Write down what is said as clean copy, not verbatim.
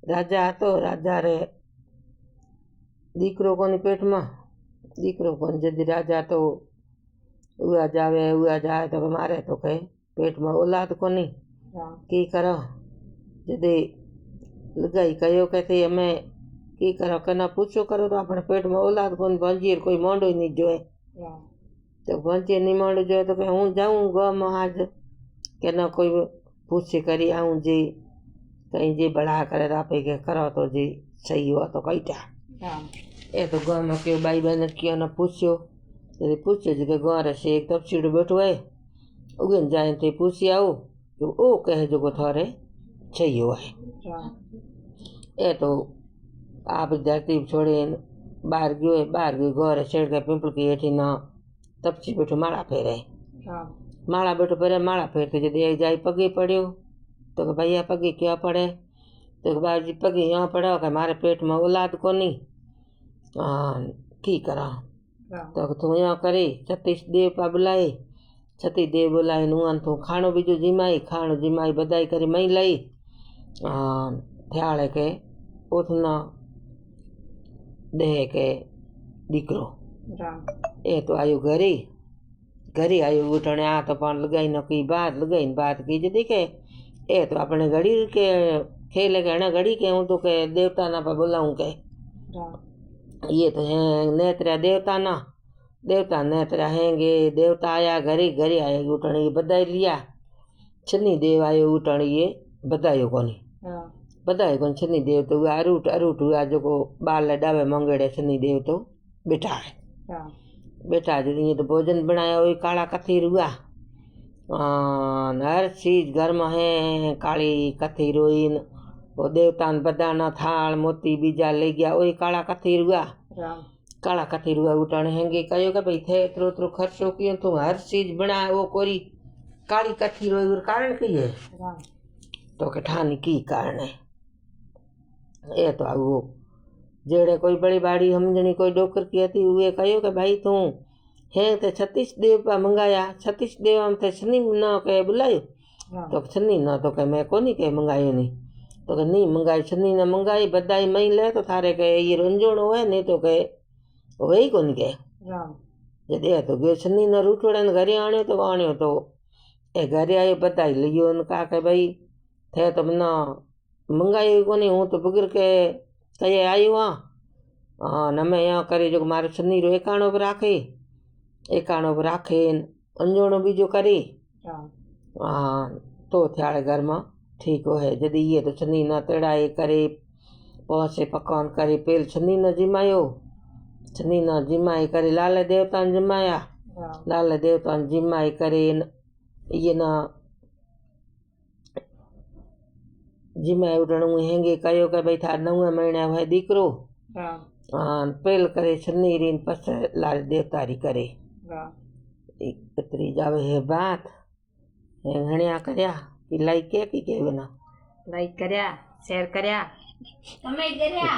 રાજા હતો. રાજા રે દીકરો કોની પેટમાં, દીકરો કોની જદી રાજા તો ઉआ जावे तो मारे तो कहे पेट में औलाद कोनी की करो। जदे लगाई कहो कहते हमें की करो कना पूछो करो तो अपने पेट में औलाद कोनी भंजीर कोई मोंडो ही नहीं जोए। तो भंजीर नहीं मोंडो जोए तो हूँ जाऊँ गाँव में आज के ना कोई पूछे करी आऊँ जी कहीं जी बढ़ा करे तो आप के करो तो जी सही हो तो कही था। ये तो गाँव में क्यों बाई बहन किया न पूछो यदि पूछे जी के गाँव से एक तपसीड़ो बैठो है उगन जाए थे पूछी आओ तो ओ कहे जो को थारे सही हुआ है। ये तो आप धरती छोड़े बाहर गयो गाँव छेड़ के पिंपल की हेठी ना तपसी बैठो माड़ा फेरे माड़ा बैठो फेरे माड़ा फेरते जब जाए पगे पड़ो तो भैया पगे क्या पड़े तो बाजी पगे यहाँ पड़ा कि मारे पेट में औलाद कोनी की करा। तो तू यहाँ करे सतीश देव पा बुलाए सती देव बुलाए नुआन तू खाणो बीजो जिमाई बधाई करे मई लई थयाड़े के उठना दे के दीकरो ए तो आयो घरे आयो उठने आ तो पान लगाई न की बात की जदी के ए तो अपने घड़ी के खेले के घड़ी के हूँ तो के देवता ना पा बुलाऊं के ये तो है नेत्रा देवता नेत्रा हैंगे देवता आया घरे आया उठने की बधाई लिया। छन्नी देव आयो उठने ये बधाई कोनी छन्नी देव तो अरूट हुआ जो को बाल डावे मंगेड़े छन्नी देव तो बैठा है बैठा जी तो भोजन बनाया वही काला कथीर हुआ हर चीज घर में है काली कथीर हुई वो देवता बदाना थाल मोती बीजा ले गया वही काला कथीर हुआ उठाने हैंगे कहो कि भाई थे एतरो खर्चो कियो तू हर चीज बना वो कोरी काली कथीर हुई कारण की है तो के ठानी की कारण है ये तो वो जेड़े कोई बड़ी बाड़ी हमजनी कोई डोकर की थी वे कहो कि भाई तू है तो सतीश देव पा मंगाया सतीश देव हम थे छन्नी न के बुलायो तो छन्नी न तो के मैं कोनी के मंगायो नहीं तो के नहीं मंगाई छन्नी न मंगाई बधाई मई ले तो थारे के ये रंजोड़ो है नहीं तो के वही कोनी के जदे तो गयो छन्नी न रूठोड़े ने घरे आण्यो तो ए घरे आयो बधाई लियो ने कहा के भाई थे तो मना मंगाई कोनी हूँ तो बगैर के कहे आयो हाँ न मैं यहाँ करे जो मारे छन्नी रो एकाणो पर राखे अंजोड़ो बीजो करे तो थयाड़े घर में ठीक हो है। जदी ये तो छन्नी न तेड़ाए करे पहुँचे पकवान करे पेल छन्नी न जिमाई करे लाल देवता ने जिमाई करे ये न जिमाई उठणु हैंगे कहो कि भाई था 9 महीना है दीकरो पेल करे छन्नी रीन पस लाल देवता री करे इतरी जावे है बात घणिया करया कि लाइक के बिना लाइक करया शेयर करया कमेंट करया।